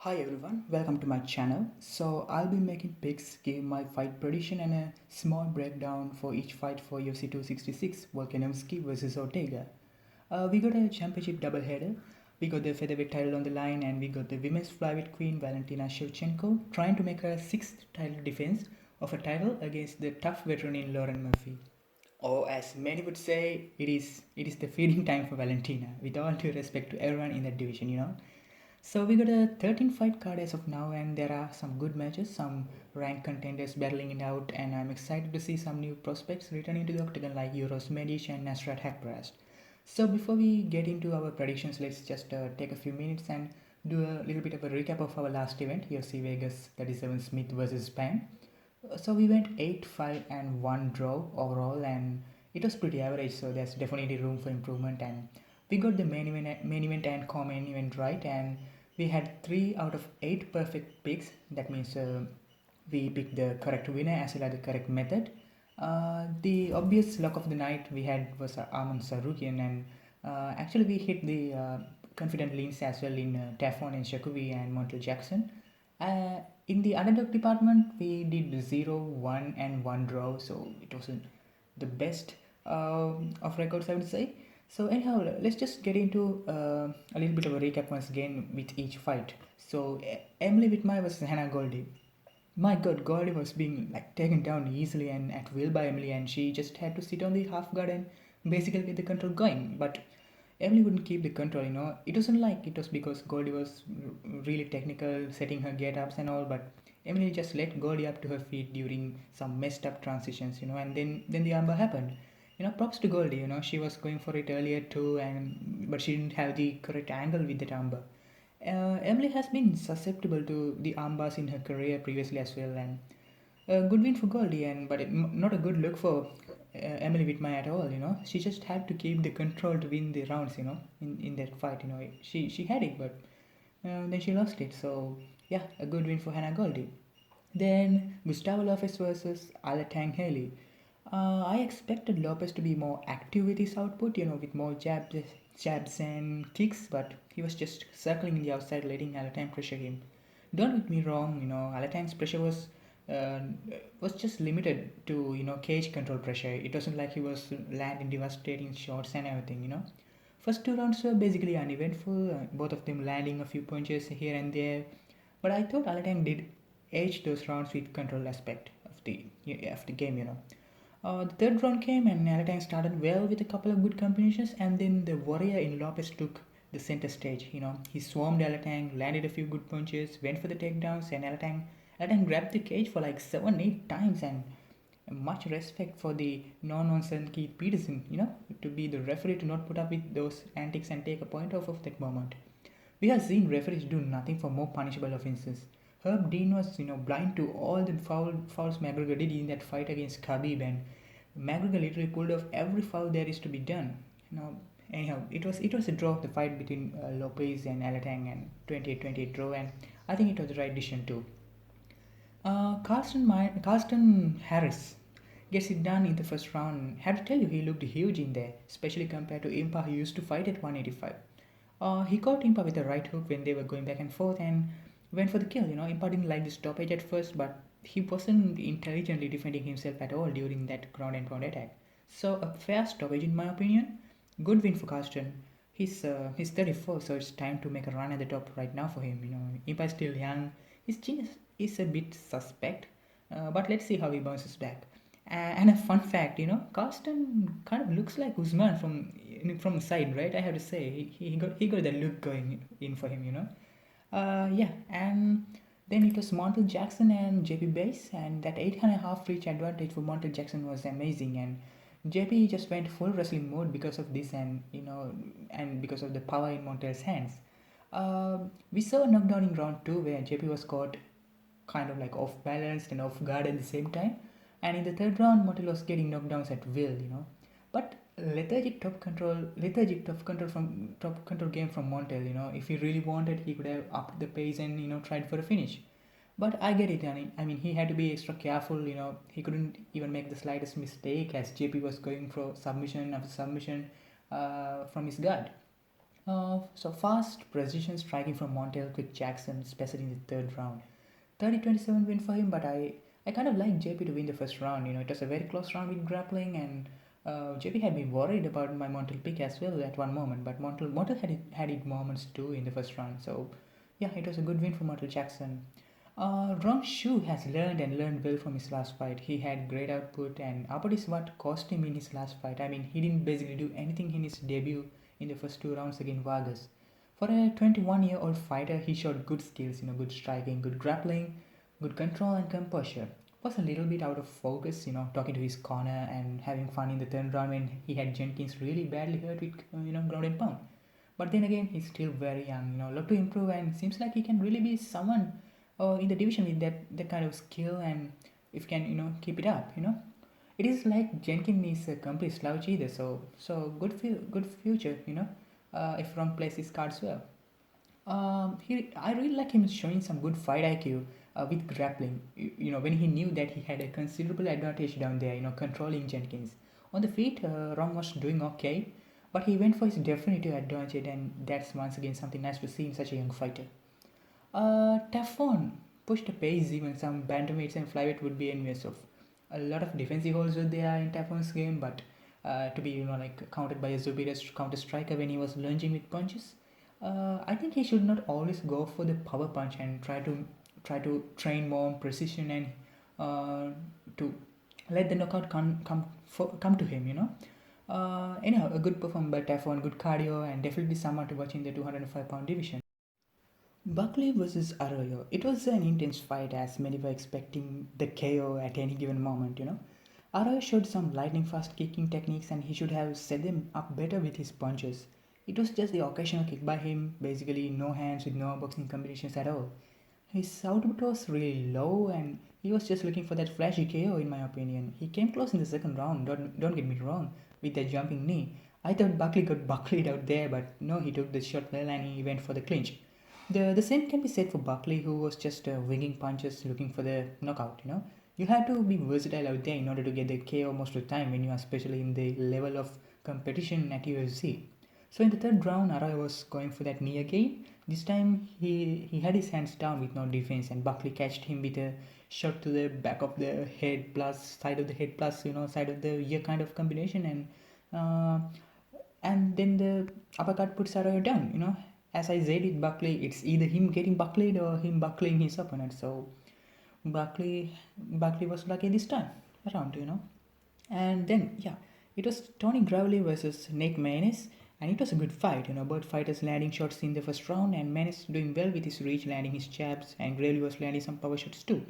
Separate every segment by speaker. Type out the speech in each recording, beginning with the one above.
Speaker 1: Hi everyone, welcome to my channel. So I'll be making picks, give my fight prediction and a small breakdown for each fight for UFC 266 Volkanovski versus Ortega. We got a championship doubleheader. We got the featherweight title on the line and we got the women's flyweight queen Valentina Shevchenko trying to make her sixth title defense of a title against the tough veteran in Lauren Murphy. Or as many would say, it is the feeding time for Valentina, with all due respect to everyone in that division. So we got a 13 fight card as of now, and there are some good matches, some ranked contenders battling it out, and I'm excited to see some new prospects returning to the octagon like Uros and Nasrat Haqparast. So before we get into our predictions, let's just take a few minutes and do a little bit of a recap of our last event, UFC Vegas 37 Smith versus Spann. So we went 8, 5, and 1 draw overall, and it was pretty average. So there's definitely room for improvement. And we got the main event and co-main event right, and we had 3 out of 8 perfect picks. That means we picked the correct winner as well as the correct method. The obvious luck of the night we had was Arman Sarukian, and actually we hit the confident leans as well in Tafon and Shakuvi and Montel Jackson. In the underdog department, we did 0, 1, and 1 draw, so it wasn't the best of records, I would say. So, anyhow, let's just get into a little bit of a recap once again with each fight. So, Emily Whitmire versus Hannah Goldie. My god, Goldie was being like taken down easily and at will by Emily, and she just had to sit on the half guard and basically get the control going. But Emily wouldn't keep the control. It wasn't like it was because Goldie was really technical, setting her get ups and all, but Emily just let Goldie up to her feet during some messed up transitions, and then the armbar happened. Props to Goldie. She was going for it earlier too, and but she didn't have the correct angle with that armbar. Emily has been susceptible to the armbars in her career previously as well, and a good win for Goldie, but not a good look for Emily Whitmire at all. She just had to keep the control to win the rounds. In that fight. She had it, but then she lost it. So yeah, a good win for Hannah Goldie. Then Gustavo Lopez versus Alatang Haley. I expected Lopez to be more active with his output, with more jabs and kicks, but he was just circling in the outside, letting Alatang pressure him. Don't get me wrong, Alatang's pressure was just limited to cage control pressure. It wasn't like he was landing devastating shots and everything. First 2 rounds were basically uneventful, both of them landing a few punches here and there. But I thought Alatang did edge those rounds with control aspect of the game. The third round came and Alatang started well with a couple of good combinations, and then the warrior in Lopez took the center stage. He swarmed Alatang, landed a few good punches, went for the takedowns, and Alatang grabbed the cage for like 7, 8 times, and much respect for the non-nonsense Keith Peterson, to be the referee to not put up with those antics and take a point off of that moment. We have seen referees do nothing for more punishable offences. Herb Dean was, blind to all the fouls McGregor did in that fight against Khabib, and McGregor literally pulled off every foul there is to be done. Anyhow, it was a draw of the fight between Lopez and Alatang, and 28-28 draw, and I think it was the right decision too. Carlston Harris gets it done in the first round. Have to tell you, he looked huge in there, especially compared to Impa, who used to fight at 185. He caught Impa with a right hook when they were going back and forth and went for the kill. Impa didn't like the stoppage at first, but he wasn't intelligently defending himself at all during that ground and pound attack. So a fair stoppage in my opinion. Good win for Carlston. He's 34, so it's time to make a run at the top right now for him. Impa is still young. His chin is a bit suspect, but let's see how he bounces back. And a fun fact, Carlston kind of looks like Usman from the side, right? I have to say, he got that look going in for him. Yeah, and then it was Montel Jackson and JP Base, and that 8.5 reach advantage for Montel Jackson was amazing. And JP just went full wrestling mode because of this, and because of the power in Montel's hands. We saw a knockdown in round 2 where JP was caught kind of like off balance and off guard at the same time. And in the third round, Montel was getting knockdowns at will. But top control game from Montel. If he really wanted, he could have upped the pace and tried for a finish. But I get it, I mean, he had to be extra careful. He couldn't even make the slightest mistake as JP was going for submission after submission from his guard. So fast precision striking from Montel, quick Jackson, especially in the third round. 30-27 win for him, but I kind of like JP to win the first round. It was a very close round with grappling, and JP had been worried about my Montel pick as well at one moment, but Montel had it moments too in the first round. So yeah, it was a good win for Montel Jackson. Ron Shu has learned well from his last fight. He had great output, and output is what cost him in his last fight. I mean, he didn't basically do anything in his debut in the first two rounds against Vargas. For a 21-year-old fighter, he showed good skills, good striking, good grappling, good control and composure. Was a little bit out of focus, talking to his corner and having fun in the third round when he had Jenkins really badly hurt with, ground and pound. But then again, he's still very young, lot to improve, and seems like he can really be someone in the division with that kind of skill, and if can keep it up. It is like Jenkins is a complete slouch either, so good future, if Ron plays his cards well. I really like him showing some good fight IQ with grappling. When he knew that he had a considerable advantage down there, controlling Jenkins. On the feet, Ron was doing okay, but he went for his definitive advantage, and that's once again something nice to see in such a young fighter. Tafon pushed a pace even some bantamweights and flyweight would be envious of. A lot of defensive holes were there in Tafon's game, but to be like countered by a superior counter striker when he was lunging with punches. I think he should not always go for the power punch and try to train more on precision and to let the knockout come to him. Anyhow, a good performance by Tafon, good cardio, and definitely someone to watch in the 205-pound division. Buckley versus Arroyo. It was an intense fight as many were expecting the KO at any given moment. Arroyo showed some lightning fast kicking techniques and he should have set them up better with his punches. It was just the occasional kick by him, basically no hands with no boxing combinations at all. His output was really low and he was just looking for that flashy KO in my opinion. He came close in the second round, don't get me wrong, with that jumping knee. I thought Buckley got buckled out there, but no, he took the shot well and he went for the clinch. The same can be said for Buckley, who was just winging punches looking for the knockout. You have to be versatile out there in order to get the KO most of the time when you are especially in the level of competition at UFC. So in the third round, Arroyo was going for that knee again. This time he had his hands down with no defense, and Buckley catched him with a shot to the back of the head plus side of the head plus side of the ear kind of combination, and then the uppercut puts Arroyo down. As I said with Buckley, it's either him getting buckled or him buckling his opponent. So Buckley was lucky this time around. And then yeah, it was Tony Gravely versus Nate Manis, and it was a good fight. Both fighters landing shots in the first round, and Manis doing well with his reach, landing his jabs, and Gravely was landing some power shots too.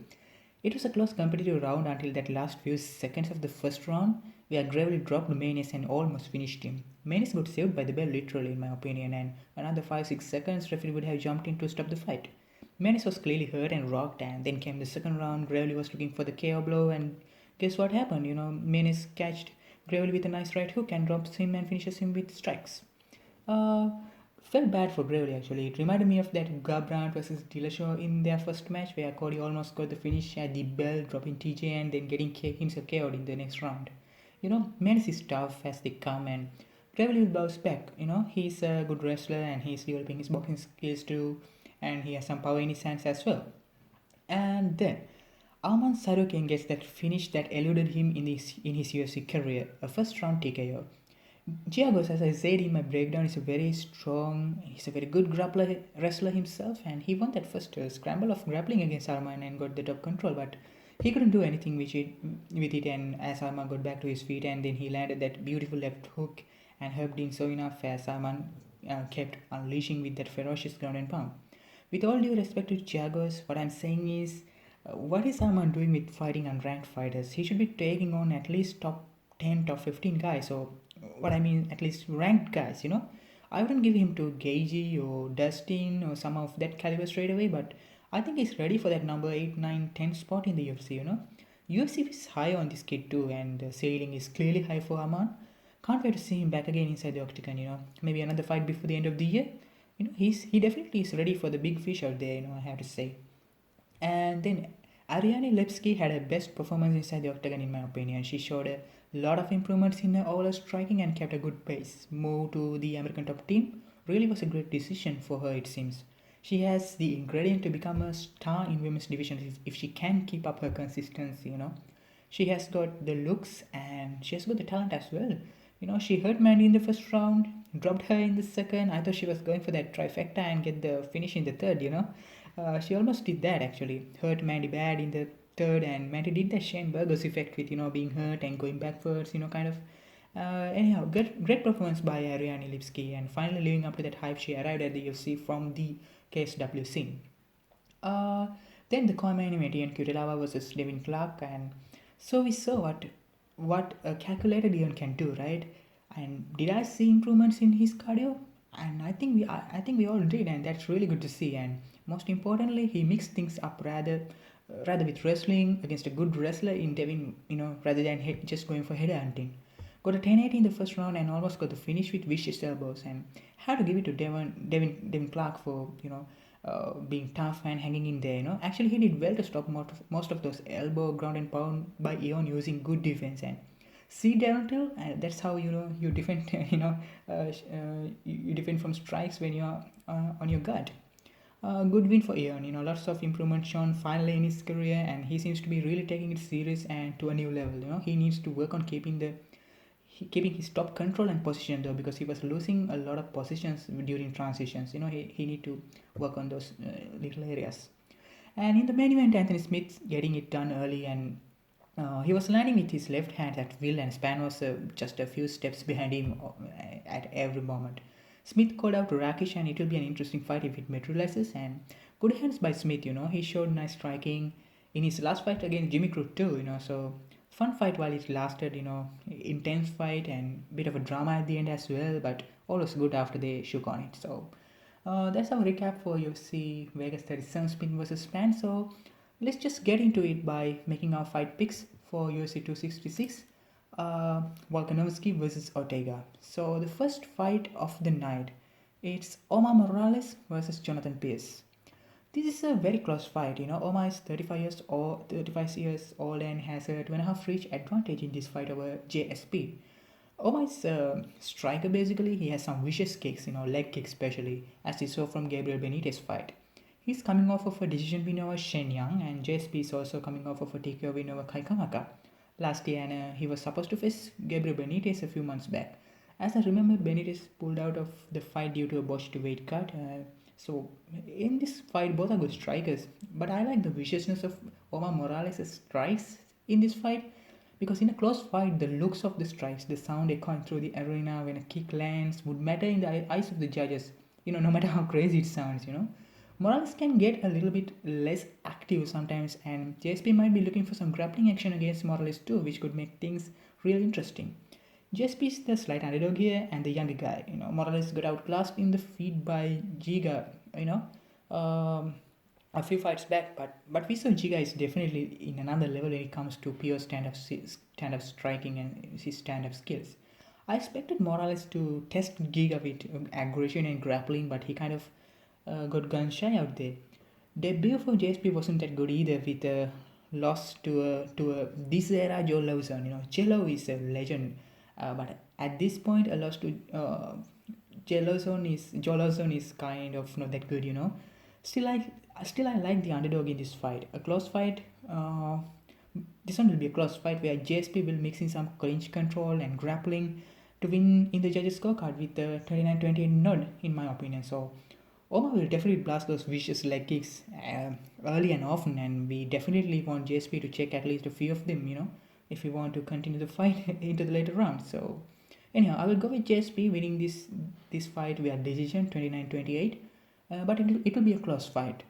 Speaker 1: It was a close competitive round until that last few seconds of the first round, where Gravely dropped Manis and almost finished him. Manis got saved by the bell literally in my opinion, and another 5-6 seconds referee would have jumped in to stop the fight. Manis was clearly hurt and rocked, and then came the second round. Gravely was looking for the KO blow, and guess what happened? Manis catched Gravely with a nice right hook and drops him and finishes him with strikes. Uh, Felt bad for Gravely actually. It reminded me of that Garbrandt versus Dillashaw in their first match where Cody almost got the finish at the bell, dropping TJ and then getting himself KO'd in the next round. Menace is tough as they come, and Gravely will bounce back. He's a good wrestler and he's developing his boxing skills too, and he has some power in his hands as well. And then Arman Sarukian gets that finish that eluded him in his UFC career, a first round TKO. Giagos, as I said in my breakdown, is he's a very good wrestler himself, and he won that first scramble of grappling against Arman and got the top control, but he couldn't do anything with it, and as Arman got back to his feet, and then he landed that beautiful left hook and helped in so enough as Arman kept unleashing with that ferocious ground and pound. With all due respect to Giagos, what I'm saying is, what is Arman doing with fighting unranked fighters? He should be taking on at least top 10, top 15 guys, or what I mean, at least ranked guys. I wouldn't give him to Gagey or Dustin or some of that caliber straight away, but I think he's ready for that number 8, 9, 10 spot in the UFC. UFC is high on this kid too, and the ceiling is clearly high for Arman. Can't wait to see him back again inside the octagon. Maybe another fight before the end of the year. He definitely is ready for the big fish out there, I have to say. And then Ariane Lipski had her best performance inside the octagon in my opinion. She showed a lot of improvements in her overall striking and kept a good pace. Moved to the American top team, really was a great decision for her, it seems. She has the ingredient to become a star in women's division if she can keep up her consistency, She has got the looks and she has got the talent as well. She hurt Mandy in the first round, dropped her in the second. I thought she was going for that trifecta and get the finish in the third. She almost did that actually. Hurt Mandy bad in the third, and Mandy did the Shane Burgos effect with, being hurt and going backwards, kind of. Anyhow, great performance by Ariane Lipski, and finally living up to that hype she arrived at the UFC from the KSW scene. Uh, then the co-main event, Ian Kutelava versus Devin Clark, and so we saw what a calculated Ian can do, right? And did I see improvements in his cardio? And I think we all did, and that's really good to see. And most importantly, he mixed things up rather with wrestling against a good wrestler in Devin, rather than just going for head hunting. Got a 10-8 in the first round and almost got the finish with vicious elbows, and had to give it to Devin Clark for being tough and hanging in there. Actually he did well to stop most of those elbow ground and pound by Ion using good defense. And see Darrentil, that's how you defend. You defend from strikes when you're on your guard. Good win for Ion. Lots of improvement shown finally in his career, and he seems to be really taking it serious and to a new level. He needs to work on keeping his top control and position though, because he was losing a lot of positions during transitions. He need to work on those little areas. And in the main event, Anthony Smith getting it done early, and he was landing with his left hand at will, and Spann was just a few steps behind him at every moment. Smith called out Rakish, and it will be an interesting fight if it materializes. And good hands by Smith. He showed nice striking in his last fight against Jimmy Crute too. So fun fight while it lasted. Intense fight and bit of a drama at the end as well, but all was good after they shook on it. So that's our recap for UFC Vegas 37 Spin versus Spann. So let's just get into it by making our fight picks for UFC 266. Volkanovski versus Ortega. So the first fight of the night, it's Omar Morales versus Jonathan Pearce. This is a very close fight. Omar is 35 years old and has a 2.5 reach advantage in this fight over JSP. Omar is a striker basically. He has some vicious kicks, leg kicks especially, as we saw from Gabriel Benitez fight. He's coming off of a decision win over Shen Yang, and JSP is also coming off of a TKO win over Kai Kamaka last year, and he was supposed to face Gabriel Benitez a few months back. As I remember, Benitez pulled out of the fight due to a botched weight cut. So in this fight, both are good strikers, but I like the viciousness of Omar Morales' strikes in this fight, because in a close fight, the looks of the strikes, the sound echoing through the arena when a kick lands would matter in the eyes of the judges, no matter how crazy it sounds. Morales can get a little bit less active sometimes, and JSP might be looking for some grappling action against Morales too, which could make things really interesting. JSP is the slight underdog here and the younger guy. Morales got outclassed in the feet by Giga, a few fights back, but we saw Giga is definitely in another level when it comes to pure stand-up striking and his stand-up skills. I expected Morales to test Giga with aggression and grappling, but he kind of got gun shy out there. Debut for JSP wasn't that good either, with a loss to this era Joe Lawson. Jello is a legend, but at this point a loss to Joe Lawson is kind of not that good. Still I like the underdog in this fight. A close fight. This one will be a close fight where JSP will mix in some clinch control and grappling to win in the judges' scorecard with the 29-28 nod, in my opinion. So Omar will definitely blast those vicious leg kicks early and often, and we definitely want JSP to check at least a few of them, if we want to continue the fight into the later rounds. So anyhow, I will go with JSP winning this fight via decision 29-28, but it will be a close fight.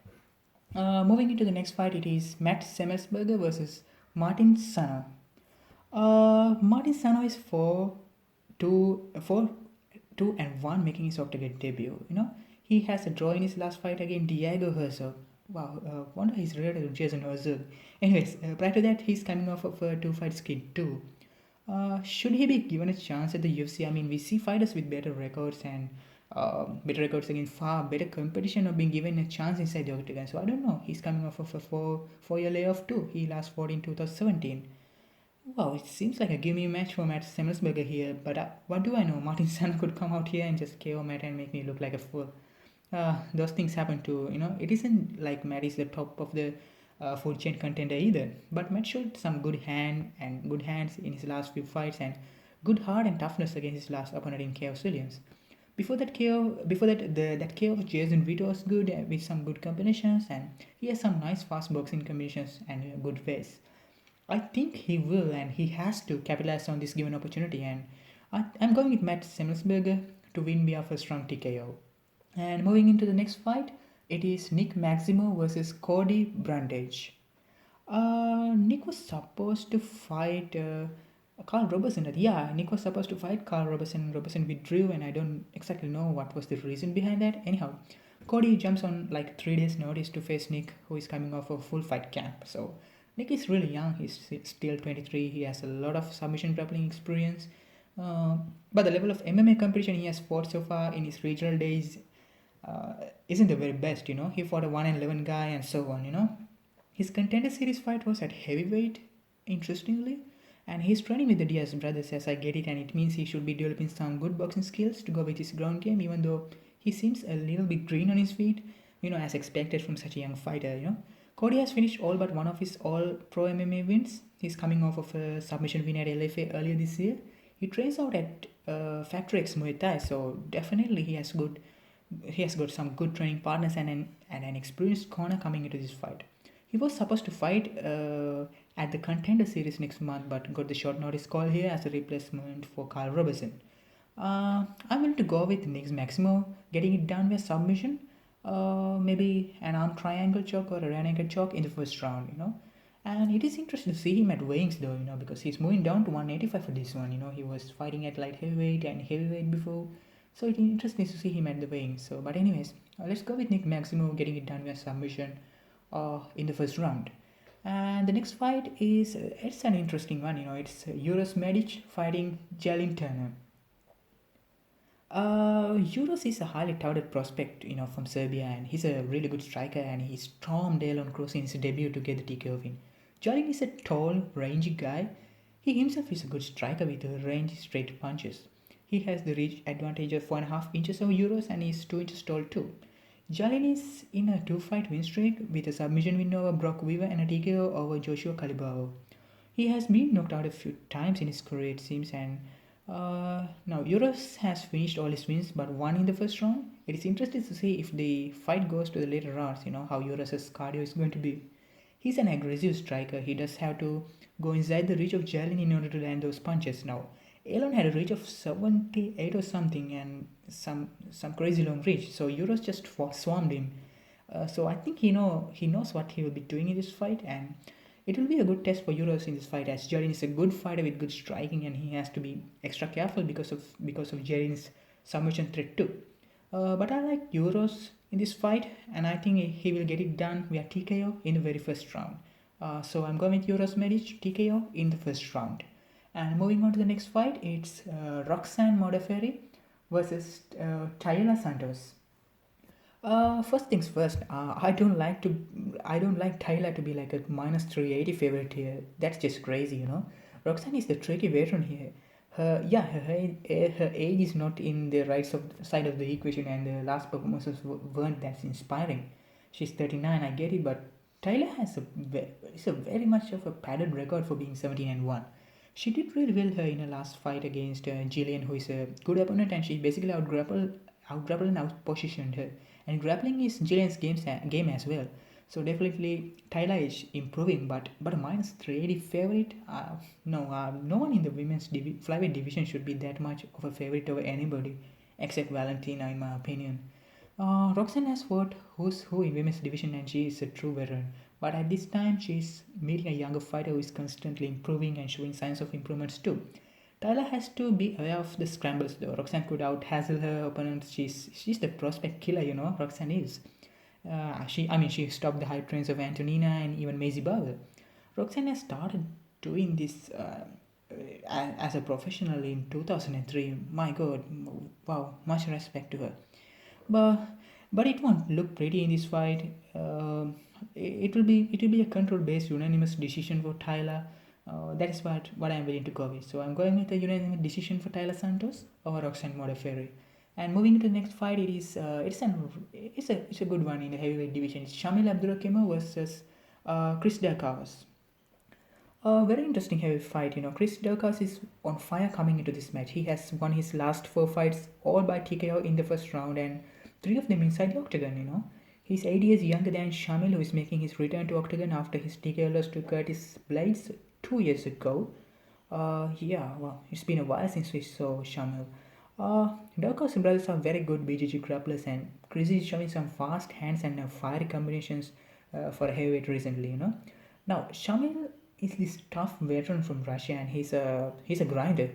Speaker 1: Moving into the next fight, it is Matt Semmelsberger versus Martin Sano. Martin Sano is 4-2-1, making his octagon debut. He has a draw in his last fight against Diego Herzog. Wow, wonder he's related to Jason Herzog. Anyways, prior to that, he's coming off of a 2-fight skid too. Should he be given a chance at the UFC? I mean, we see fighters with better records and better records against far better competition of being given a chance inside the octagon. So I don't know. He's coming off of a four-year layoff too. He last fought in 2017. Wow, it seems like a gimme match for Matt Semmelsberger here, but what do I know? Martin Sana could come out here and just KO Matt and make me look like a fool. Those things happen too, It isn't like Matt is the top of the food chain contender either, but Matt showed some good hands in his last few fights and good heart and toughness against his last opponent in Chaos Williams. Before that, that KO of Jason Vito was good with some good combinations, and he has some nice fast boxing combinations and a good face. I think he will and he has to capitalize on this given opportunity. And I'm going with Matt Semmelsberger to win via first round TKO. And moving into the next fight, it is Nick Maximo versus Cody Brundage. Nick was supposed to fight Carl Robertson. Yeah, Nick was supposed to fight Carl Robertson. Robertson withdrew, and I don't exactly know what was the reason behind that. Anyhow, Cody jumps on like 3 days' notice to face Nick, who is coming off a full fight camp. So Nick is really young. He's still 23. He has a lot of submission grappling experience. Uh, but the level of MMA competition he has fought so far in his regional days uh, isn't the very best. He fought a 1-11 guy and so on. His contender series fight was at heavyweight, interestingly, and he's training with the Diaz brothers as I get it, and it means he should be developing some good boxing skills to go with his ground game, even though he seems a little bit green on his feet, as expected from such a young fighter. Cody has finished all but one of his all pro MMA wins. He's coming off of a submission win at LFA earlier this year. He trains out at Factory X Muay Thai, so definitely he has got some good training partners and an experienced corner coming into this fight. He was supposed to fight at the Contender Series next month, but got the short notice call here as a replacement for Carl Robertson. I'm willing to go with Nick's Maximo getting it done via submission. Maybe an arm triangle choke or a rear naked choke in the first round. And it is interesting to see him at weighings though, because he's moving down to 185 for this one. He was fighting at light heavyweight and heavyweight before. So it's interesting to see him at the weighing. So, but anyways, let's go with Nick Maximo getting it done via submission in the first round. And the next fight is it's an interesting one. It's Uros Medic fighting Jalin Turner. Uros is a highly touted prospect, from Serbia, and he's a really good striker, and he stormed Elon Cross in his debut to get the TKO win. Jalin is a tall, rangy guy. He himself is a good striker with rangy straight punches. He has the reach advantage of 1.5 inches over Uros, and he's 2 inches tall too. Jalin is in a 2-fight win streak with a submission win over Brock Weaver and a TKO over Joshua Kalibao. He has been knocked out a few times in his career, it seems, and now Uros has finished all his wins but won in the first round. It is interesting to see if the fight goes to the later rounds, how Uros' cardio is going to be. He's an aggressive striker. He does have to go inside the reach of Jalin in order to land those punches. Now, Elon had a reach of 78 or something and some crazy long reach. So Uros just swarmed him. So I think he knows what he will be doing in this fight, and it will be a good test for Uros in this fight, as Jalin is a good fighter with good striking, and he has to be extra careful because of Jalin's submission threat too. But I like Uros in this fight, and I think he will get it done via TKO in the very first round. So I'm going with Uros Medic TKO in the first round. And moving on to the next fight, it's Roxanne Modafferi versus Taila Santos. First things first. I don't like Taila to be like a minus 380 favorite here. That's just crazy. Roxanne is the tricky veteran here. Her age is not in the side of the equation, and the last performances weren't that inspiring. She's 39, I get it, but Taila is a very much of a padded record for being 17-1. She did really well her in her last fight against Jalin, who is a good opponent, and she basically outgrappled and outpositioned her. And grappling is Jalin's game as well. So definitely Taila is improving, but a minus 380 favorite? No one in the women's flyweight division should be that much of a favorite over anybody except Valentina, in my opinion. Roxanne has fought who's who in women's division, and she is a true veteran. But at this time, she's meeting a younger fighter who is constantly improving and showing signs of improvements too. Taila has to be aware of the scrambles though. Roxanne could out hassle her opponents. She's the prospect killer, Roxanne is. She stopped the hype trains of Antonina and even Maisie Bauer. Roxanne has started doing this as a professional in 2003. My God, wow, much respect to her. But it won't look pretty in this fight. It will be a control based unanimous decision for Taila. That is what I'm willing to go with. So I'm going with a unanimous decision for Taila Santos over Roxanne Modafferi. And moving to the next fight, it's a good one in the heavyweight division. It's Shamil Abdurakhimov versus Chris Daukaus. A very interesting heavy fight. Chris Daukaus is on fire coming into this match. He has won his last 4 fights all by TKO in the first round, and 3 of them inside the octagon. He's 8 years younger than Shamil, who is making his return to octagon after his TKO loss to Curtis Blaydes 2 years ago. Yeah, well, it's been a while since we saw Shamil. Daukaus brothers are very good BJJ grapplers, and Chris is showing some fast hands and fiery combinations for a heavyweight recently. Now, Shamil is this tough veteran from Russia, and he's a grinder.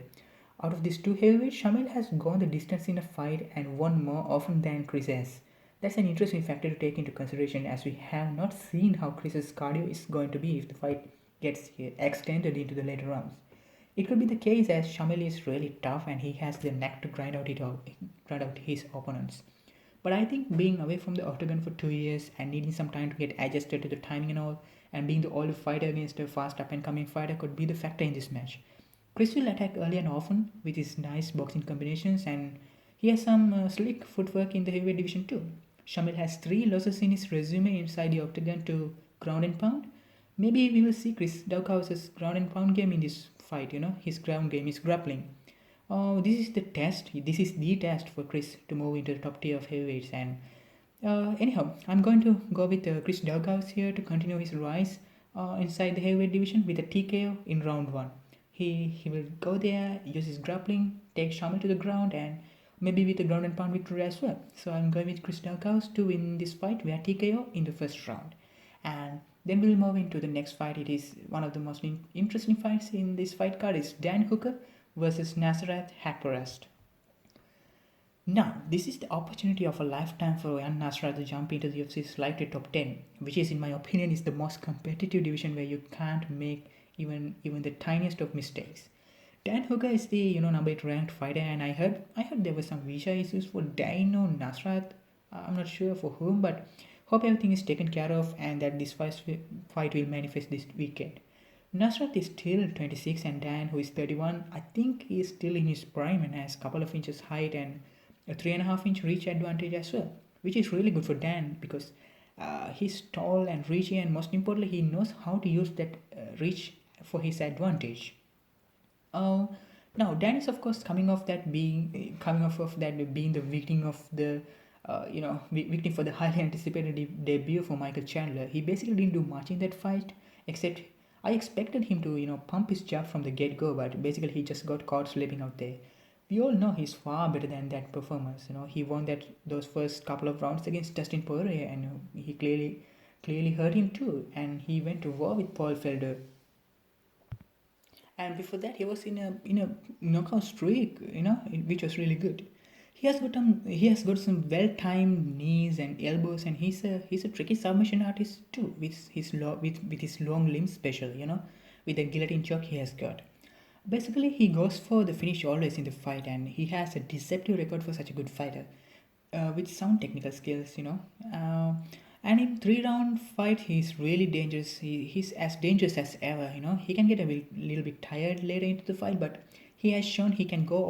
Speaker 1: Out of these two heavyweights, Shamil has gone the distance in a fight and won more often than Chris has. That's an interesting factor to take into consideration, as we have not seen how Chris's cardio is going to be if the fight gets extended into the later rounds. It could be the case as Shamil is really tough and he has the knack to grind out his opponents. But I think being away from the octagon for 2 years and needing some time to get adjusted to the timing and all, and being the older fighter against a fast up and coming fighter could be the factor in this match. Chris will attack early and often with his nice boxing combinations, and he has some slick footwork in the heavyweight division too. Shamil has 3 losses in his resume inside the octagon to ground and pound. Maybe we will see Chris Daukaus' ground and pound game in this fight. His ground game is grappling. This is the test. This is the test for Chris to move into the top tier of heavyweights. And anyhow, I'm going to go with Chris Daukaus here to continue his rise inside the heavyweight division with a TKO in round 1. He will go there, use his grappling, take Shamil to the ground, and maybe with a ground and pound victory as well. So I'm going with Chris Daukaus to win this fight via TKO in the first round. And then we'll move into the next fight. It is one of the most interesting fights in this fight card. Is Dan Hooker versus Nasrat Haqparast. Now, this is the opportunity of a lifetime for young Nasrat to jump into the UFC's lightweight top 10, which is, in my opinion, is the most competitive division where you can't make even the tiniest of mistakes. Dan Hooker is the number 8 ranked fighter, and I heard there were some visa issues for Dan or Nasrat. I'm not sure for whom, but hope everything is taken care of and that this fight will manifest this weekend. Nasrat is still 26 and Dan, who is 31, I think he is still in his prime and has a couple of inches height and a 3.5-inch reach advantage as well, which is really good for Dan because he's tall and reachy, and most importantly, he knows how to use that reach for his advantage. Now Dan is of course coming off being the victim of the victim for the highly anticipated debut for Michael Chandler. He basically didn't do much in that fight, except I expected him to pump his jab from the get-go, but basically he just got caught slipping out there. We all know he's far better than that performance. He won those first couple of rounds against Dustin Poirier, and he clearly hurt him too, and he went to war with Paul Felder. And before that, he was in a knockout streak, which was really good. He has got some well-timed knees and elbows, and he's a tricky submission artist too, with his long limbs special, with the guillotine choke he has got. Basically, he goes for the finish always in the fight, and he has a deceptive record for such a good fighter, with sound technical skills, and in 3-round fight, he's really dangerous. He's as dangerous as ever. He can get a little bit tired later into the fight, but he has shown he can go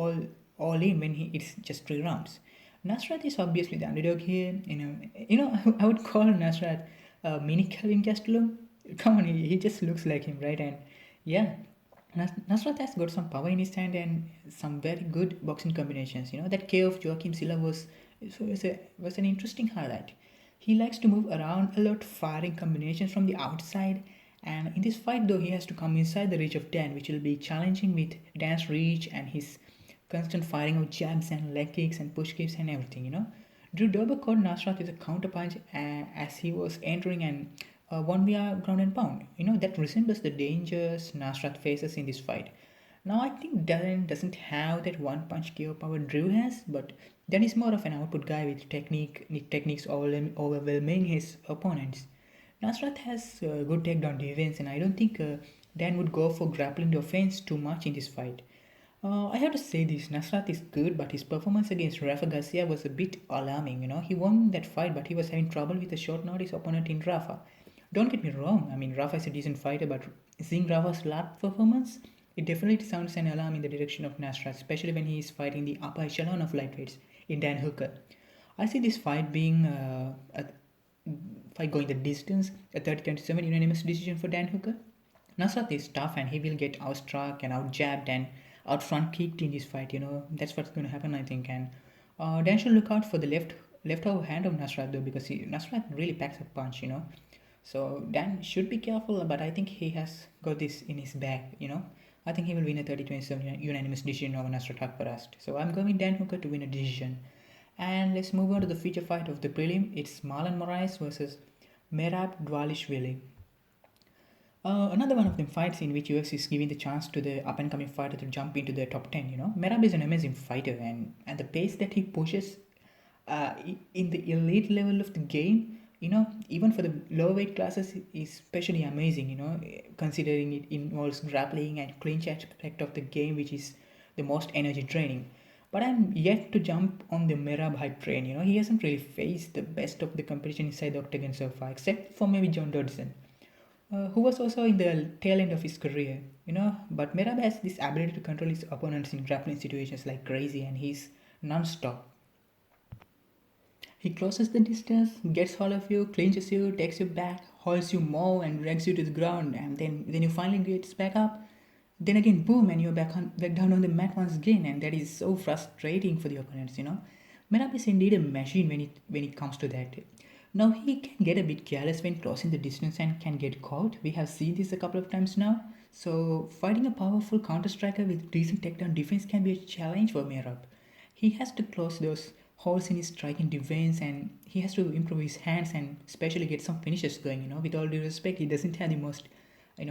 Speaker 1: all in when it's just 3 rounds. Nasrat is obviously the underdog here. I would call Nasrat mini Calvin Gastelum. Come on, he just looks like him, right? And yeah, Nasrat has got some power in his hand and some very good boxing combinations. That KO of Joaquim Silva was an interesting highlight. He likes to move around a lot, firing combinations from the outside. And in this fight, though, he has to come inside the reach of Dan, which will be challenging with Dan's reach and his constant firing of jabs and leg kicks and push kicks and everything. Drew Dober caught Nasrat with a counterpunch as he was entering and won via ground and pound. That resembles the dangers Nasrat faces in this fight. Now, I think Dan doesn't have that one-punch KO power Drew has, but Dan is more of an output guy with techniques overwhelming his opponents. Nasrat has good takedown defense, and I don't think Dan would go for grappling the offense too much in this fight. I have to say this, Nasrat is good, but his performance against Rafa Garcia was a bit alarming. He won that fight, but he was having trouble with a short notice opponent in Rafa. Don't get me wrong, I mean, Rafa is a decent fighter, but seeing Rafa's last performance, it definitely sounds an alarm in the direction of Nasrat, especially when he is fighting the upper echelon of lightweights in Dan Hooker. I see this fight being a fight going the distance, a 30-27 unanimous decision for Dan Hooker. Nasrat is tough and he will get outstruck and outjabbed and out front kicked in this fight. That's what's going to happen, I think. And Dan should look out for the left hand of Nasrat though, because Nasrat really packs a punch. So Dan should be careful, but I think he has got this in his bag. I think he will win a 30-27 unanimous decision over Nasrat Haqparast. So I'm going with Dan Hooker to win a decision. And let's move on to the feature fight of the prelim. It's Marlon Moraes versus Merab Dvalishvili. Another one of them fights in which UFC is giving the chance to the up and coming fighter to jump into the top 10. Merab is an amazing fighter, and the pace that he pushes in the elite level of the game, even for the lower weight classes, is especially amazing, considering it involves grappling and clinch aspect of the game, which is the most energy draining. But I'm yet to jump on the Merab hype train. He hasn't really faced the best of the competition inside the octagon so far, except for maybe John Dodson, who was also in the tail end of his career. But Merab has this ability to control his opponents in grappling situations like crazy, and he's non-stop. He closes the distance, gets hold of you, clinches you, takes you back, holds you more, and drags you to the ground, and then you finally get back up. Then again, boom, and you're back down on the mat once again, and that is so frustrating for the opponents. Merab is indeed a machine when it comes to that. Now he can get a bit careless when crossing the distance and can get caught. We have seen this a couple of times now. So fighting a powerful counter striker with decent takedown defense can be a challenge for Merab. He has to close those holes in his striking defense, and he has to improve his hands and especially get some finishes going. With all due respect, he doesn't have the most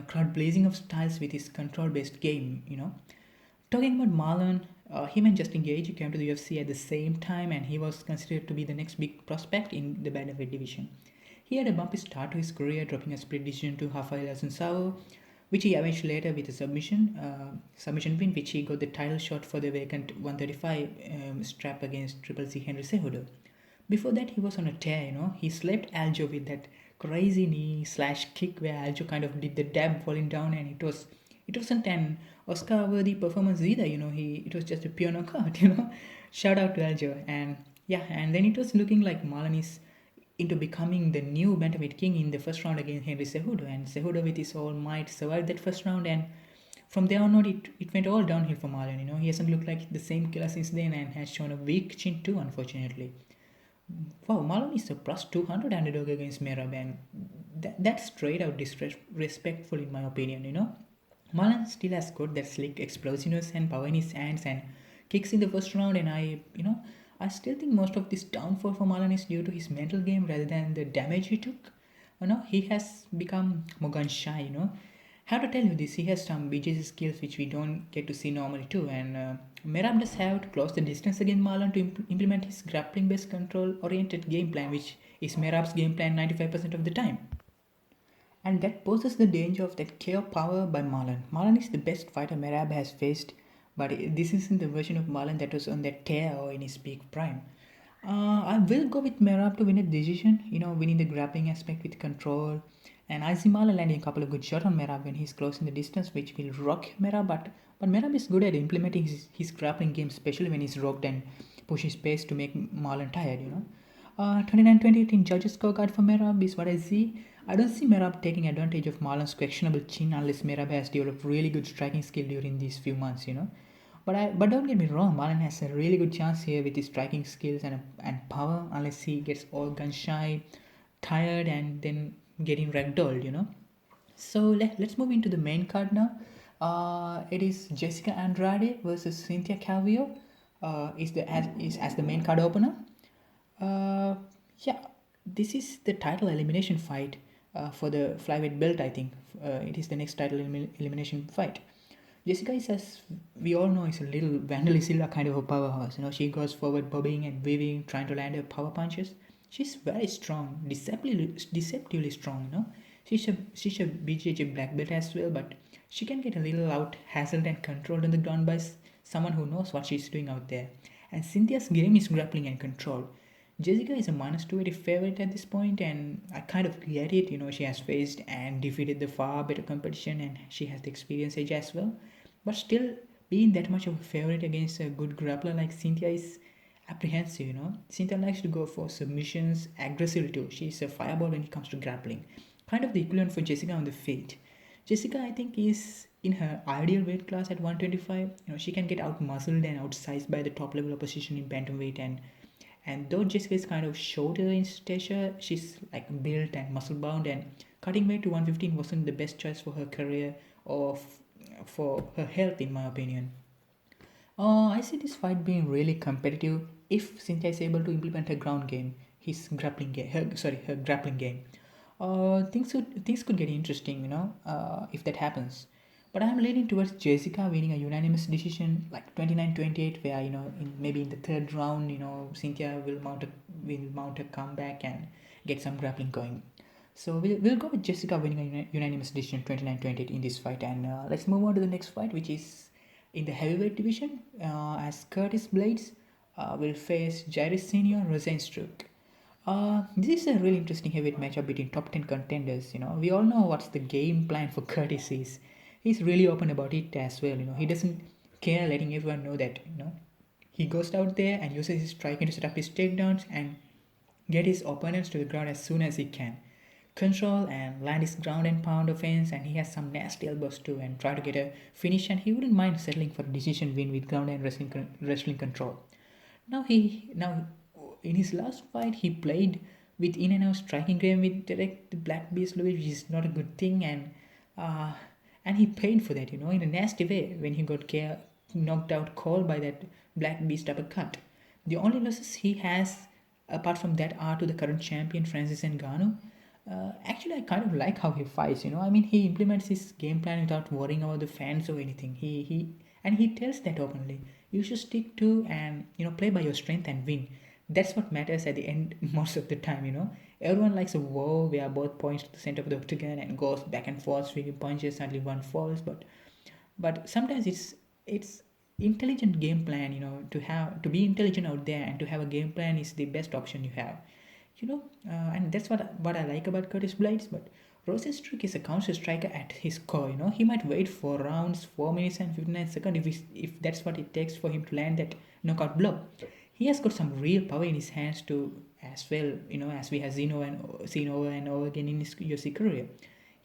Speaker 1: crowd blazing of styles with his control based game. Talking about Marlon, him and Justin Gage came to the UFC at the same time, and he was considered to be the next big prospect in the bantamweight division. He had a bumpy start to his career, dropping a split decision to Rafael Assunção, which he avenged later with a submission win, which he got the title shot for the vacant 135 strap against Triple C Henry Cejudo. Before that, he was on a tear. He slapped Aljo with that crazy knee / kick where Aljo kind of did the dab falling down, and it wasn't an Oscar-worthy performance either. It was just a pure knockout. Shout out to Aljo, and then it was looking like Marlon is into becoming the new bantamweight king in the first round against Henry Cejudo, and Cejudo with his all might survived that first round, and from there on out it went all downhill for Marlon. He hasn't looked like the same killer since then and has shown a weak chin too, unfortunately. Wow, Marlon is a plus 200 underdog against Merab, and that's straight out disrespectful in my opinion. Marlon still has got that slick explosiveness and power in his hands and kicks in the first round, and I still think most of this downfall for Marlon is due to his mental game rather than the damage he took. He has become more gun shy. How to tell you this? He has some BJJ skills which we don't get to see normally too, and Merab does have to close the distance against Marlon to implement his grappling-based control-oriented game plan, which is Merab's game plan 95% of the time. And that poses the danger of that KO power by Marlon. Marlon is the best fighter Merab has faced, but this isn't the version of Marlon that was on that tear or in his peak prime. I will go with Merab to win a decision, winning the grappling aspect with control. And I see Marlon landing a couple of good shots on Merab when he's closing the distance, which will rock Merab. But Merab is good at implementing his grappling game, especially when he's rocked and push his pace to make Marlon tired. 29-28 in judges' scorecard for Merab is what I see. I don't see Merab taking advantage of Marlon's questionable chin unless Merab has developed really good striking skill during these few months. But don't get me wrong, Marlon has a really good chance here with his striking skills and power, unless he gets all gun shy, tired, and then getting ragdolled. So let's move into the main card now. It is Jéssica Andrade versus Cynthia Calvillo. Is as the main card opener. This is the title elimination fight for the flyweight belt. I think it is the next title elimination fight. Jéssica is, as we all know, is a little Wanderlei Silva kind of a powerhouse. She goes forward bobbing and weaving, trying to land her power punches. She's very strong, deceptively strong. She's a BJJ black belt as well, but she can get a little out hassled and controlled on the ground by someone who knows what she's doing out there. And Cynthia's game is grappling and control. Jessica is a -280 favorite at this point, and I kind of get it. She has faced and defeated the far better competition, and she has the experience edge as well. But still, being that much of a favorite against a good grappler like Cynthia is apprehensive. Cynthia likes to go for submissions aggressively too. She's a fireball when it comes to grappling. Kind of the equivalent for Jessica on the feet. Jessica, I think, is in her ideal weight class at 125. She can get out muscled and outsized by the top level opposition in bantamweight, and though Jessica is kind of shorter in stature, she's like built and muscle bound, and cutting weight to 115 wasn't the best choice for her career or for her health, in my opinion. I see this fight being really competitive if Cynthia is able to implement her ground game, her grappling game. Things could get interesting, if that happens. But I'm leaning towards Jessica winning a unanimous decision, like 29-28, where maybe in the third round, Cynthia will mount a comeback and get some grappling going. So we'll go with Jessica winning a unanimous decision 29-28 in this fight, and let's move on to the next fight, which is in the heavyweight division, as Curtis Blaydes will face Jairzinho Rozenstruik. This is a really interesting heavyweight matchup between top 10 contenders. We all know what's the game plan for Curtis is. He's really open about it as well. He doesn't care letting everyone know that. He goes out there and uses his striking to set up his takedowns and get his opponents to the ground as soon as he can. Control and land his ground and pound offense, and he has some nasty elbows too, and try to get a finish, and he wouldn't mind settling for a decision win with ground and wrestling control. Now in his last fight he played with in and out striking game with direct the Black Beast Louis, which is not a good thing, uh, and he paid for that, in a nasty way when he got knocked out cold by that Black Beast uppercut. The only losses he has apart from that are to the current champion Francis Ngannou. Actually, I kind of like how he fights. I mean, he implements his game plan without worrying about the fans or anything. He tells that openly. You should stick to and play by your strength and win. That's what matters at the end most of the time. Everyone likes a war where both points to the center of the octagon and goes back and forth, swinging punches until one falls. But sometimes it's intelligent game plan. To be intelligent out there and to have a game plan is the best option you have. And that's what I like about Curtis Blaydes. But Rozenstruik is a counter striker at his core. He might wait for rounds, 4 minutes and 59 seconds if that's what it takes for him to land that knockout blow. He has got some real power in his hands too, as well. As we have seen over and over again in his UFC career.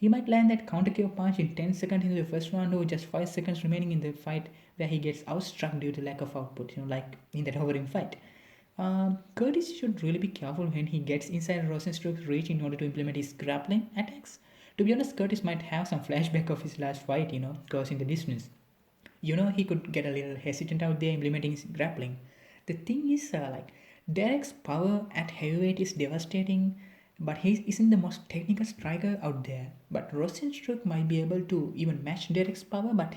Speaker 1: He might land that counter KO punch in 10 seconds into the first round or just 5 seconds remaining in the fight where he gets outstruck due to lack of output, like in that hovering fight. Curtis should really be careful when he gets inside Rozenstruik's reach in order to implement his grappling attacks. To be honest, Curtis might have some flashback of his last fight, crossing the distance. He could get a little hesitant out there implementing his grappling. The thing is, Derek's power at heavyweight is devastating, but he isn't the most technical striker out there. But Rozenstruik might be able to even match Derek's power, but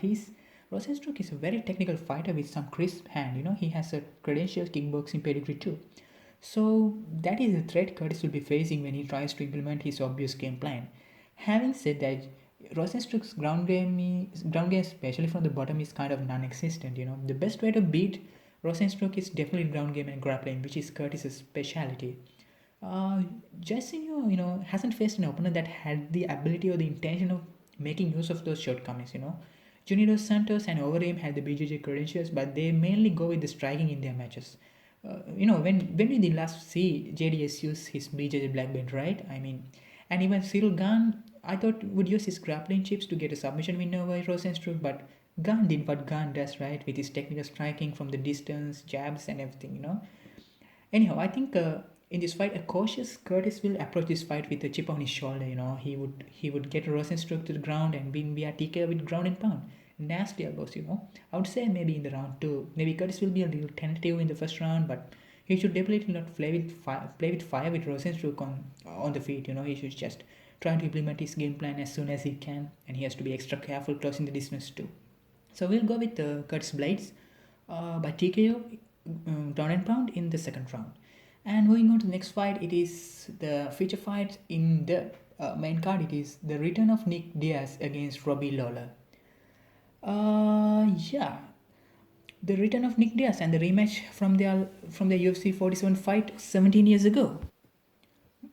Speaker 1: Rozenstruik is a very technical fighter with some crisp hand. He has a credentialed kickboxing pedigree too. So that is the threat Curtis will be facing when he tries to implement his obvious game plan. Having said that, Rozenstruik's ground game, especially from the bottom, is kind of non-existent. The best way to beat Rozenstruik is definitely ground game and grappling, which is Curtis's specialty. Uh, Jairzinho, hasn't faced an opponent that had the ability or the intention of making use of those shortcomings. Junior Santos and Overeem had the BJJ credentials, but they mainly go with the striking in their matches. When we did last see JDS use his BJJ black belt, right? I mean, and even Cyril Gahn, I thought would use his grappling chips to get a submission win over Rozenstruik, but Gahn did what Gahn does, right, with his technical striking from the distance, jabs, and everything. Anyhow, I think in this fight, a cautious Curtis will approach this fight with a chip on his shoulder. He would get Rozenstruik to the ground and win via TK with ground and pound. Nasty elbows. I would say maybe in the round two, maybe Curtis will be a little tentative in the first round, but he should definitely not play with fire with Rozenstruik on the feet. He should just try to implement his game plan as soon as he can, and he has to be extra careful closing the distance too. So we'll go with Curtis Blaydes by TKO ground and pound in the second round. And moving on to the next fight, it is the feature fight in the main card. It is the return of Nick Diaz against Robbie Lawler. Yeah, The return of Nick Diaz and the rematch from the UFC 47 fight 17 years ago.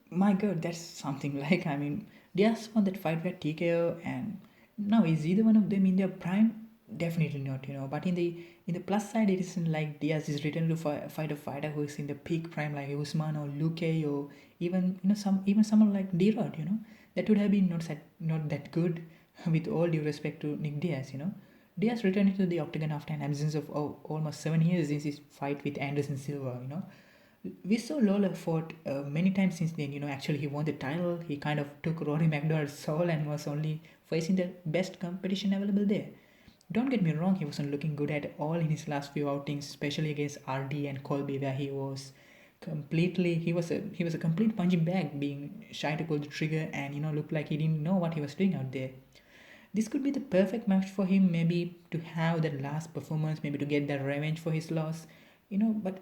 Speaker 1: My God, that's something like, I mean, Diaz won that fight with TKO, and now is either one of them in their prime? Definitely not, But in the plus side, it isn't like Diaz is returning to fight a fighter who is in the peak prime, like Usman or Luke, or even someone like D-Rod, That would have been not that good, with all due respect to Nick Diaz. Diaz returned to the octagon after an absence of almost 7 years since his fight with Anderson Silva. We saw Lawler fought many times since then. Actually, he won the title. He kind of took Rory McDonald's soul and was only facing the best competition available there. Don't get me wrong, he wasn't looking good at all in his last few outings, especially against RD and Colby, where he was a complete punching bag, being shy to pull the trigger, and looked like he didn't know what he was doing out there. This could be the perfect match for him, maybe to have that last performance, maybe to get that revenge for his loss, but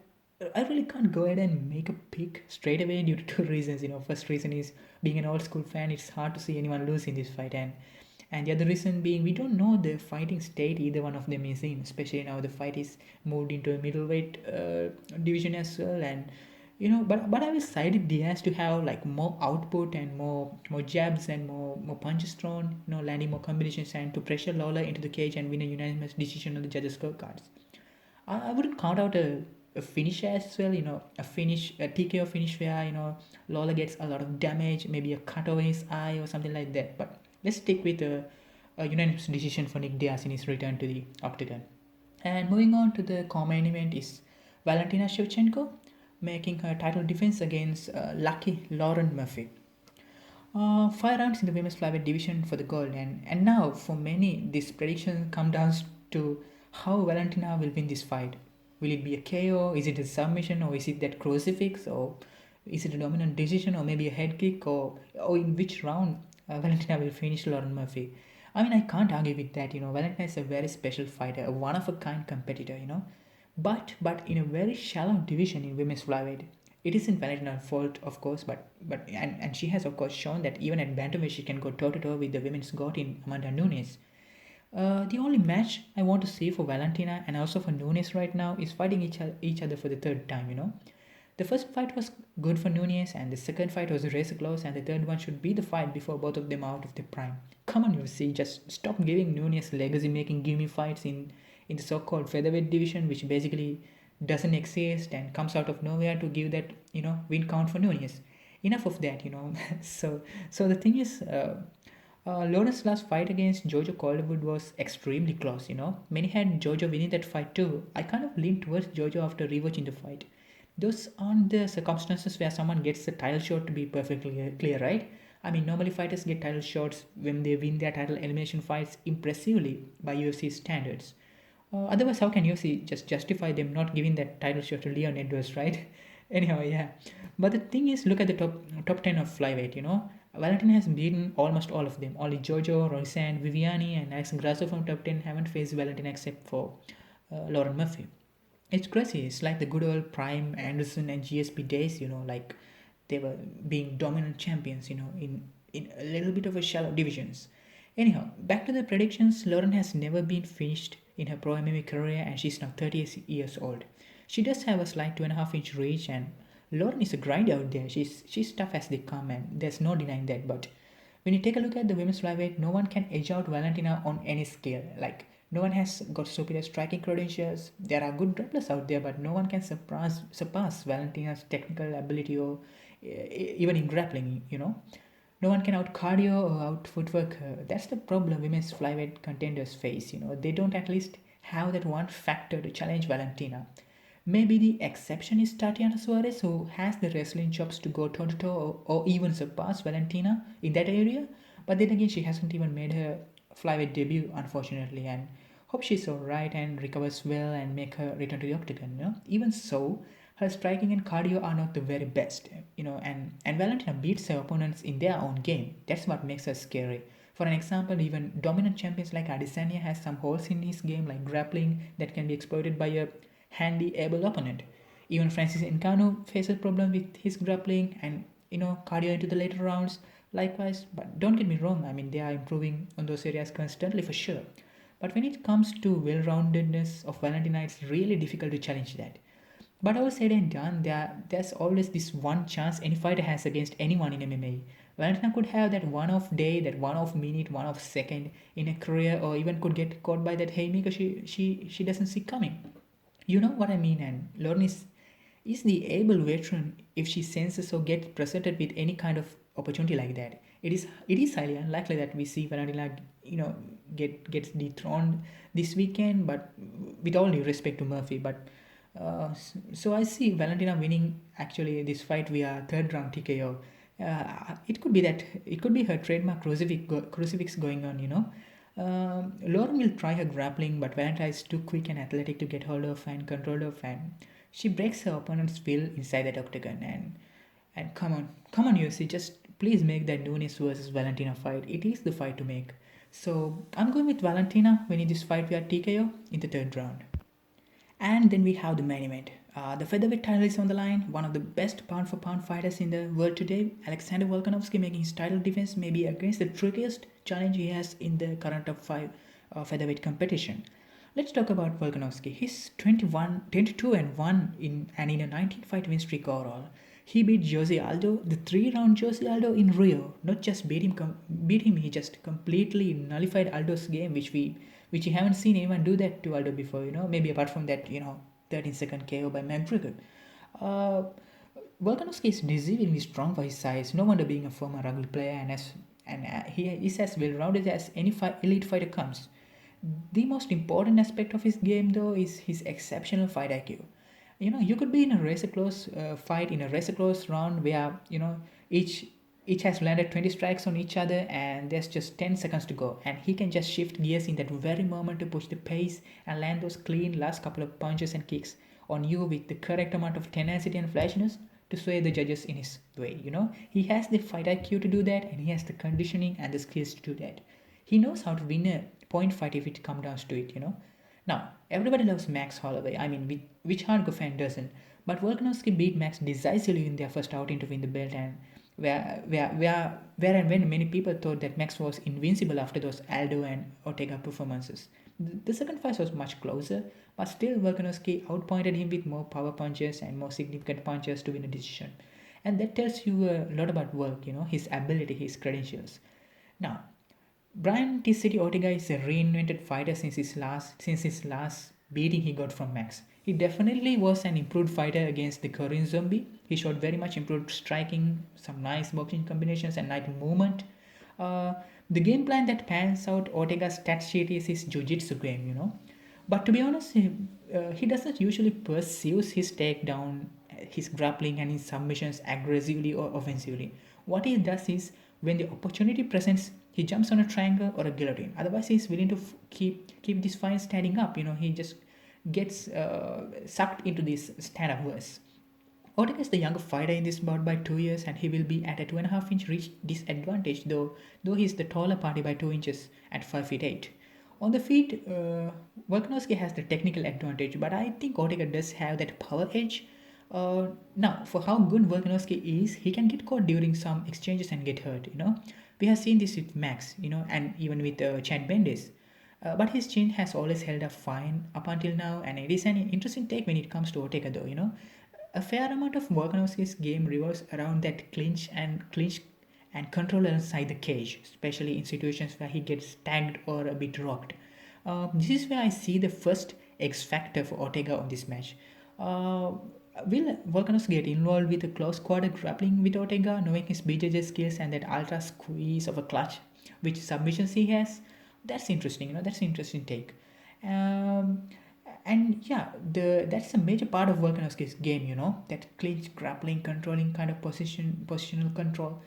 Speaker 1: I really can't go ahead and make a pick straight away due to two reasons. First reason is, being an old school fan, it's hard to see anyone lose in this fight, and the other reason being, we don't know the fighting state either one of them is in, especially now the fight is moved into a middleweight division as well. And but I will side Diaz to have like more output and more jabs and more punches thrown, landing more combinations, and to pressure Lawler into the cage and win a unanimous decision on the judges' scorecards. I wouldn't count out a finish as well, a TKO finish where, Lawler gets a lot of damage, maybe a cut over his eye or something like that. But let's stick with a unanimous decision for Nick Diaz in his return to the octagon. And moving on to the co-main event is Valentina Shevchenko making her title defense against lucky Lauren Murphy. 5 rounds in the women's flyweight division for the gold, and now for many, this prediction comes down to how Valentina will win this fight. Will it be a KO? Is it a submission, or is it that crucifix, or is it a dominant decision, or maybe a head kick, or in which round Valentina will finish Lauren Murphy? I mean, I can't argue with that. Valentina is a very special fighter, a one of a kind competitor. But in a very shallow division in women's flyweight. It isn't Valentina's fault, of course, but she has of course shown that even at bantamweight she can go toe to toe with the women's god in Amanda Nunes. The only match I want to see for Valentina and also for Nunes right now is fighting each other for the third time. The first fight was good for Nunes, and the second fight was razor close, and the third one should be the fight before both of them are out of their prime. Come on, UFC, just stop giving Nunes legacy-making gimme fights in the so-called featherweight division, which basically doesn't exist and comes out of nowhere to give that win count for Nunes. Enough of that. So the thing is. Lawrence's last fight against Jojo Calderwood was extremely close. Many had Jojo winning that fight too. I kind of leaned towards Jojo after rewatching the fight. Those aren't the circumstances where someone gets a title shot, to be perfectly clear, right? I mean, normally fighters get title shots when they win their title elimination fights impressively by UFC standards. Otherwise, how can UFC just justify them not giving that title shot to Leon Edwards, right? Anyhow, yeah. But the thing is, look at the top 10 of flyweight. Valentina has beaten almost all of them. Only Jojo, Roxanne, Viviani, and Alex Grasso from top 10 haven't faced Valentina except for Lauren Murphy. It's crazy. It's like the good old Prime, Anderson, and GSP days. Like they were being dominant champions. In a little bit of a shallow divisions. Anyhow, back to the predictions. Lauren has never been finished in her pro MMA career, and she's now 30 years old. She does have a slight 2.5-inch reach, and Lauren is a grinder out there. She's tough as they come, and there's no denying that. But when you take a look at the women's flyweight, no one can edge out Valentina on any scale. Like, no one has got superior striking credentials. There are good grapplers out there, but no one can surpass Valentina's technical ability or even in grappling. No one can out cardio or out footwork her. That's the problem women's flyweight contenders face. They don't at least have that one factor to challenge Valentina. Maybe the exception is Tatiana Suarez, who has the wrestling chops to go toe to toe or even surpass Valentina in that area. But then again, she hasn't even made her flyweight debut, unfortunately, and hope she's alright and recovers well and make her return to the octagon. Even so, her striking and cardio are not the very best, and Valentina beats her opponents in their own game. That's what makes her scary. For an example, even dominant champions like Adesanya has some holes in his game, like grappling, that can be exploited by a handy, able opponent. Even Francis Ngannou faces problems with his grappling and cardio into the later rounds. Likewise, but don't get me wrong. I mean, they are improving on those areas constantly for sure. But when it comes to well-roundedness of Valentina, it's really difficult to challenge that. But all said and done, there's always this one chance any fighter has against anyone in MMA. Valentina could have that one-off day, that one-off minute, one-off second in a career, or even could get caught by that haymaker she doesn't see coming. You know what I mean? And Lauren is the able veteran if she senses or gets presented with any kind of opportunity like that. It is highly unlikely that we see Valentina, gets dethroned this weekend. But with all due respect to Murphy, but so I see Valentina winning actually this fight via third round TKO. It could be her trademark crucifix going on. Lauren will try her grappling, but Valentina is too quick and athletic to get hold of and control her fan. She breaks her opponent's will inside that octagon, and come on, UFC, just please make that Nunes versus Valentina fight. It is the fight to make. So I'm going with Valentina winning this fight via TKO in the third round. And then we have the main event. The featherweight title is on the line. One of the best pound for pound fighters in the world today, Alexander Volkanovski, making his title defense maybe against the trickiest challenge he has in the current top 5 featherweight competition. Let's talk about Volkanovski. He's 22 and 1 in a 19 fight win streak overall. He beat Jose Aldo, the 3-round Jose Aldo in Rio. Not just beat him. He just completely nullified Aldo's game, which we haven't seen anyone do that to Aldo before. Maybe apart from that 13-second KO by McGregor. Uh, Volkanovski is deceivingly strong for his size. No wonder being a former rugby player and he is as well rounded as any elite fighter comes. The most important aspect of his game, though, is his exceptional fight IQ. You could be in a razor close fight in a razor close round where each each has landed 20 strikes on each other, and there's just 10 seconds to go, and he can just shift gears in that very moment to push the pace and land those clean last couple of punches and kicks on you with the correct amount of tenacity and flashiness to sway the judges in his way. He has the fight IQ to do that, and he has the conditioning and the skills to do that. He knows how to win a point fight if it comes down to it. Now, everybody loves Max Holloway. I mean, which hardcore fan doesn't? But Volkanovski beat Max decisively in their first outing to win the belt, and where and when many people thought that Max was invincible after those Aldo and Ortega performances. The second fight was much closer, but still Volkanovski outpointed him with more power punches and more significant punches to win a decision. And that tells you a lot about Volk, his ability, his credentials. Now, Brian T. City Ortega is a reinvented fighter since his last beating he got from Max. He definitely was an improved fighter against the Korean Zombie. He showed very much improved striking, some nice boxing combinations, and nice movement. Uh, the game plan that pans out Ortega's stat sheet is his jiu-jitsu game. But to be honest, he doesn't usually pursue his takedown, his grappling, and his submissions aggressively or offensively. What he does is, when the opportunity presents, he jumps on a triangle or a guillotine. Otherwise, he's willing to keep this fight standing up. He just gets sucked into this stand-up verse. Ortega is the younger fighter in this bout by 2 years, and he will be at a 2.5-inch reach disadvantage, though he's the taller party by 2 inches at 5 feet 8. On the feet, Volkanovski has the technical advantage, but I think Ortega does have that power edge. Now, for how good Volkanovski is, he can get caught during some exchanges and get hurt. We have seen this with Max, and even with Chad Bendis. But his chin has always held up fine up until now, and it is an interesting take when it comes to Ortega, though. A fair amount of Volkanovski's game revolves around that clinch and control inside the cage, especially in situations where he gets tagged or a bit rocked. This is where I see the first X factor for Ortega on this match. Uh, will Volkanovski get involved with a close quarter grappling with Ortega, knowing his BJJ skills and that ultra squeeze of a clutch, which submissions he has? That's interesting. That's an interesting take. Um, and yeah, that's a major part of Volkanovski's game. That clinch, grappling, controlling kind of positional control.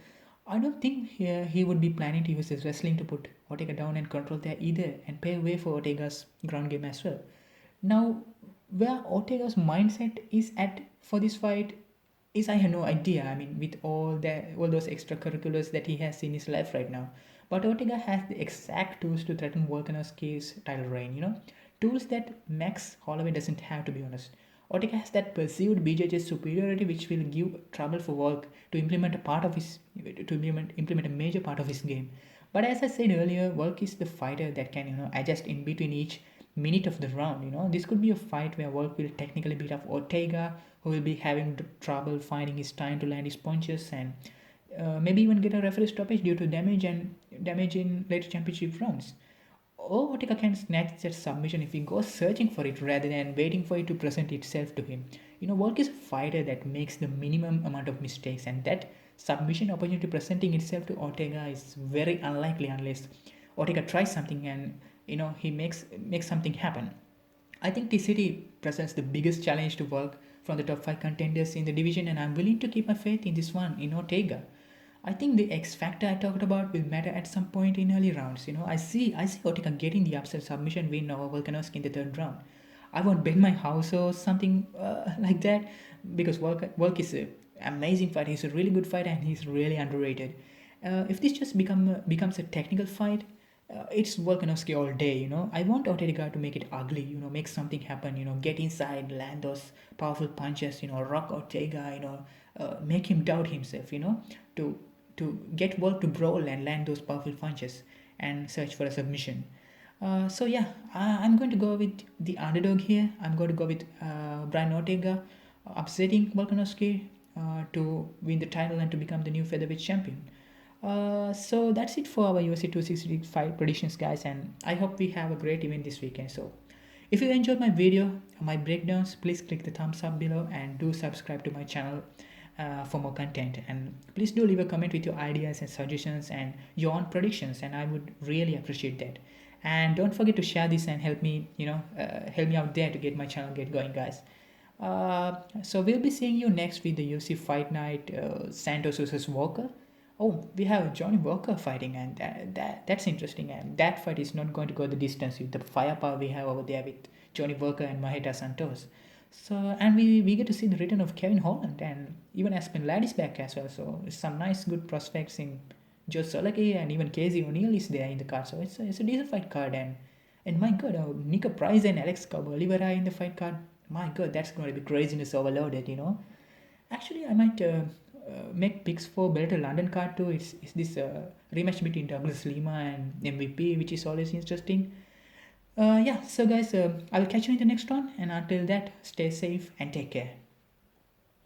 Speaker 1: I don't think he would be planning to use his wrestling to put Ortega down and control there either, and pave way for Ortega's ground game as well. Now, where Ortega's mindset is at for this fight is, I have no idea. I mean, with all those extracurriculars that he has in his life right now. But Ortega has the exact tools to threaten Volkanovski's title reign. Tools that Max Holloway doesn't have, to be honest. Ortega has that perceived BJJ superiority which will give trouble for Volk to implement a part of his implement a major part of his game. But as I said earlier, Volk is the fighter that can adjust in between each minute of the round. This could be a fight where Volk will technically beat up Ortega, who will be having trouble finding his time to land his punches, and maybe even get a referee stoppage due to damage in later championship rounds. Or Ortega can snatch that submission if he goes searching for it rather than waiting for it to present itself to him. Volk is a fighter that makes the minimum amount of mistakes, and that submission opportunity presenting itself to Ortega is very unlikely unless Ortega tries something and he makes something happen. I think TCT presents the biggest challenge to Volk from the top 5 contenders in the division, and I'm willing to keep my faith in this one in Ortega. I think the X factor I talked about will matter at some point in early rounds. I see Ortega getting the upset submission win over Volkanovski in the third round. I won't bet my house or something like that because Volk is an amazing fighter. He's a really good fighter and he's really underrated. If this just becomes a technical fight, it's Volkanovski all day. I want Ortega to make it ugly. Make something happen. Get inside, land those powerful punches. Rock Ortega. Make him doubt himself. To get Volk to brawl and land those powerful punches and search for a submission. So yeah, I'm going to go with the underdog here. I'm going to go with Brian Ortega upsetting Volkanovski to win the title and to become the new featherweight champion. So that's it for our UFC 265 predictions, guys, and I hope we have a great event this weekend. So if you enjoyed my video, my breakdowns, please click the thumbs up below and do subscribe to my channel for more content, and please do leave a comment with your ideas and suggestions and your own predictions, and I would really appreciate that. And don't forget to share this and help me help me out there to get my channel get going, guys. So we'll be seeing you next with the UFC Fight Night Santos versus Walker. Oh, we have Johnny Walker fighting, and that's interesting, and that fight is not going to go the distance with the firepower we have over there with Johnny Walker and Maheta Santos. So, and we get to see the return of Kevin Holland and even Aspen Ladd is back as well. So some nice good prospects in Joe Solaki, and even Casey O'Neill is there in the card. So it's a decent fight card, and my God, Nico Price and Alex Oliveira in the fight card. My God, that's going to be craziness overloaded. Actually, I might make picks for better London card too. It's this rematch between Douglas Lima and MVP, which is always interesting. Yeah, so guys, I will catch you in the next one, and until that, stay safe and take care.